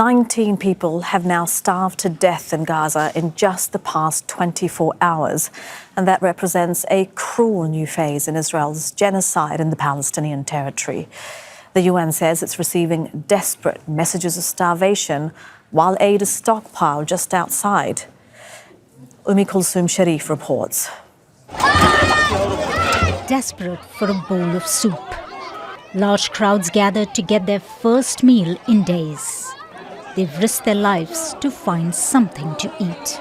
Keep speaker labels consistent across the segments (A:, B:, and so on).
A: 19 people have now starved to death in Gaza in just the past 24 hours. And that represents a cruel new phase in Israel's genocide in the Palestinian territory. The UN says it's receiving desperate messages of starvation while aid is stockpiled just outside. Um-e-Kulsoom Shariff reports.
B: Desperate for a bowl of soup. Large crowds gathered to get their first meal in days. They've risked their lives to find something to eat.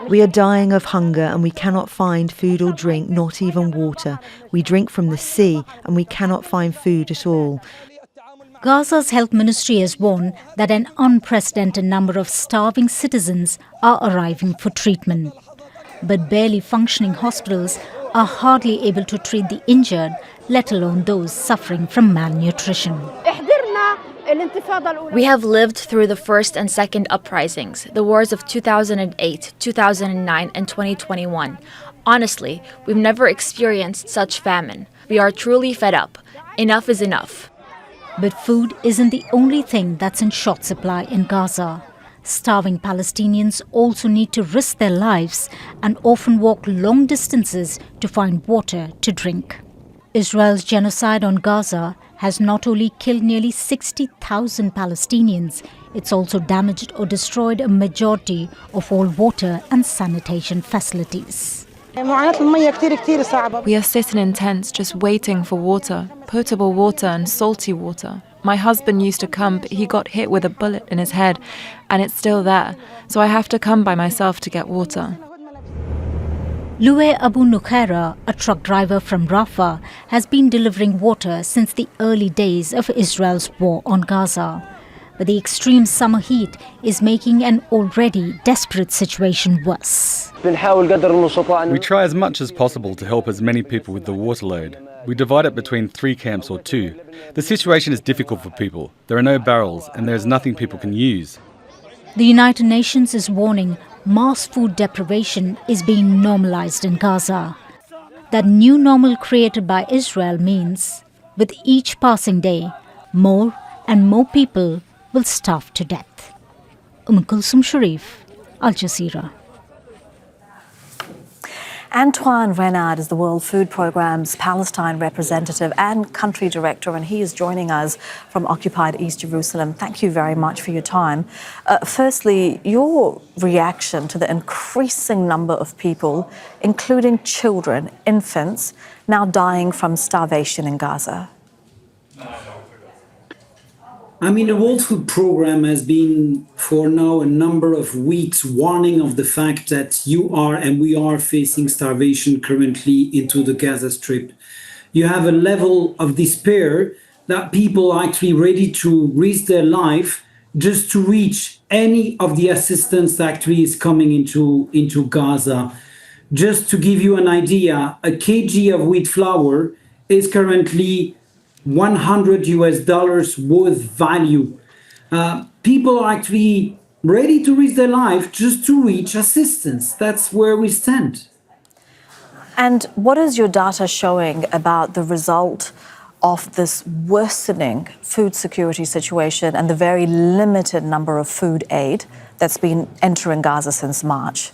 C: We are dying of hunger and we cannot find food or drink, not even water. We drink from the sea and we cannot find food at all.
B: Gaza's health ministry has warned that an unprecedented number of starving citizens are arriving for treatment. But barely functioning hospitals are hardly able to treat the injured, let alone those suffering from malnutrition.
D: We have lived through the first and second uprisings, the wars of 2008, 2009, and 2021. Honestly, we've never experienced such famine. We are truly fed up. Enough is enough.
B: But food isn't the only thing that's in short supply in Gaza. Starving Palestinians also need to risk their lives and often walk long distances to find water to drink. Israel's genocide on Gaza has not only killed nearly 60,000 Palestinians, it's also damaged or destroyed a majority of all water and sanitation facilities.
E: We are sitting in tents just waiting for water, potable water and salty water. My husband used to come, but he got hit with a bullet in his head, and it's still there, so I have to come by myself to get water.
B: Loué Abu Nukhaira, a truck driver from Rafah, has been delivering water since the early days of Israel's war on Gaza. But the extreme summer heat is making an already desperate situation worse.
F: We try as much as possible to help as many people with the water load. We divide it between 3 camps or 2. The situation is difficult for people. There are no barrels and there is nothing people can use.
B: The United Nations is warning mass food deprivation is being normalized in Gaza. That new normal created by Israel means, with each passing day, more and more people will starve to death. Um-e-Kulsoom Shariff, Al Jazeera.
A: Antoine Renard is the World Food Programme's Palestine representative and country director, and he is joining us from occupied East Jerusalem. Thank you very much for your time. Firstly, your reaction to the increasing number of people, including children, infants, now dying from starvation in Gaza.
G: The World Food Programme has been for now a number of weeks warning of the fact that you are and we are facing starvation currently into the Gaza Strip. You have a level of despair that people are actually ready to risk their life just to reach any of the assistance that actually is coming into Gaza. Just to give you an idea, a kg of wheat flour is currently $100 worth value. People are actually ready to risk their life just to reach assistance. That's where we stand.
A: And what is your data showing about the result of this worsening food security situation and the very limited number of food aid that's been entering Gaza since March?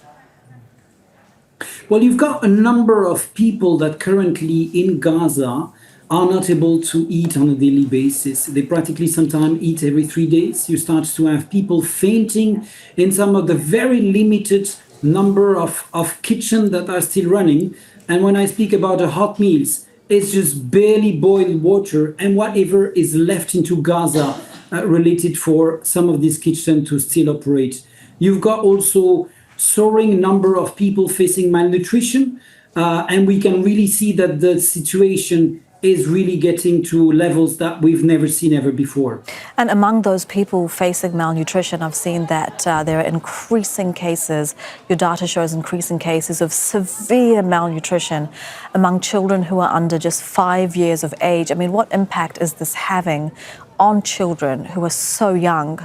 G: Well, you've got a number of people that currently in Gaza are not able to eat on a daily basis. They practically sometimes eat every 3 days. You start to have people fainting in some of the very limited number of kitchens that are still running. And when I speak about the hot meals, it's just barely boiled water and whatever is left into Gaza related for some of these kitchens to still operate. You've got also soaring number of people facing malnutrition. And we can really see that the situation is really getting to levels that we've never seen ever before.
A: And among those people facing malnutrition, I've seen that there are increasing cases, your data shows increasing cases of severe malnutrition among children who are under just 5 years of age. What impact is this having on children who are so young?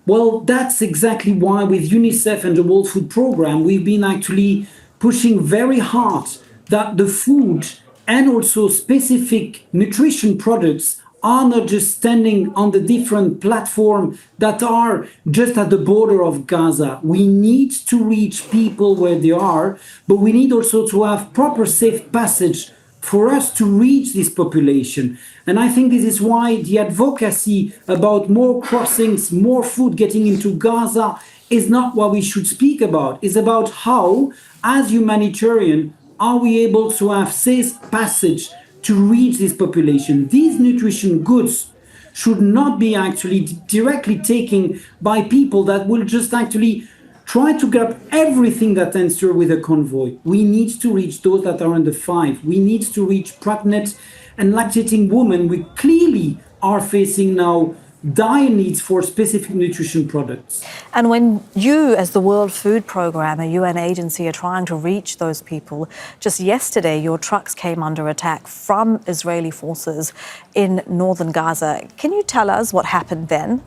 G: Well, that's exactly why with UNICEF and the World Food Programme, we've been actually pushing very hard that the food and also specific nutrition products are not just standing on the different platforms that are just at the border of Gaza. We need to reach people where they are, but we need also to have proper safe passage for us to reach this population. And I think this is why the advocacy about more crossings, more food getting into Gaza is not what we should speak about. It's about how, as humanitarian, are we able to have safe passage to reach this population. These nutrition goods should not be actually directly taken by people that will just actually try to grab everything that enters with a convoy. We need to reach those that are under 5. We need to reach pregnant and lactating women. We clearly are facing now dire needs for specific nutrition products.
A: And when you, as the World Food Programme, a UN agency, are trying to reach those people, just yesterday your trucks came under attack from Israeli forces in northern Gaza. Can you tell us what happened then?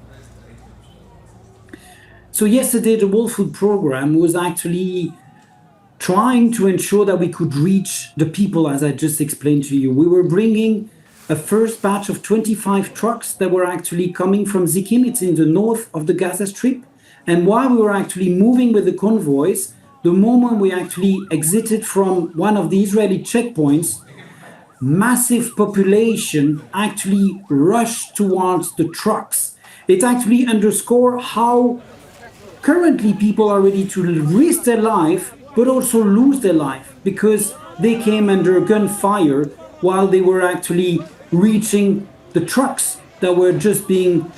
G: So yesterday the World Food Programme was actually trying to ensure that we could reach the people, as I just explained to you. We were bringing a first batch of 25 trucks that were actually coming from Zikim. It's in the north of the Gaza Strip. And while we were actually moving with the convoys, the moment we actually exited from one of the Israeli checkpoints, massive population actually rushed towards the trucks. It actually underscores how currently people are ready to risk their life, but also lose their life, because they came under gunfire while they were actually reaching the trucks that were just being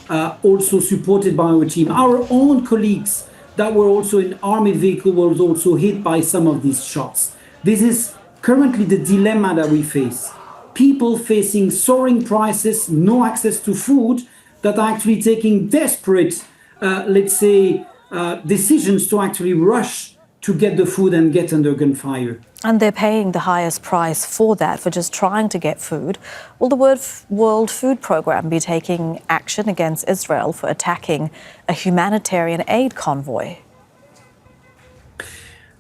G: also supported by our team. Our own colleagues that were also in army vehicle was also hit by some of these shots. This is currently the dilemma that we face. People facing soaring prices, no access to food, that are actually taking desperate, decisions to actually rush to get the food and get under gunfire.
A: And they're paying the highest price for that, for just trying to get food. Will the World Food Programme be taking action against Israel for attacking a humanitarian aid convoy?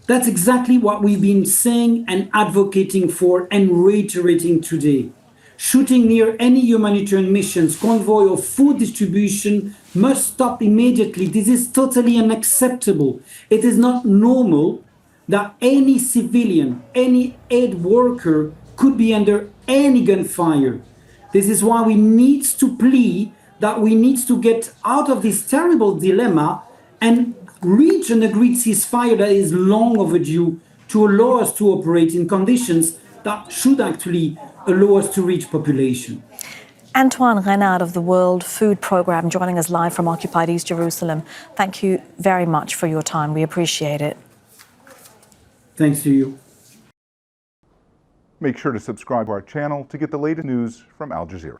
G: That's exactly what we've been saying and advocating for and reiterating today. Shooting near any humanitarian missions, convoy, or food distribution must stop immediately. This is totally unacceptable. It is not normal that any civilian, any aid worker could be under any gunfire. This is why we need to plead that we need to get out of this terrible dilemma and reach an agreed ceasefire that is long overdue to allow us to operate in conditions that should actually allow us to reach population.
A: Antoine Renard of the World Food Programme joining us live from occupied East Jerusalem. Thank you very much for your time. We appreciate it.
G: Thanks to you.
H: Make sure to subscribe to our channel to get the latest news from Al Jazeera.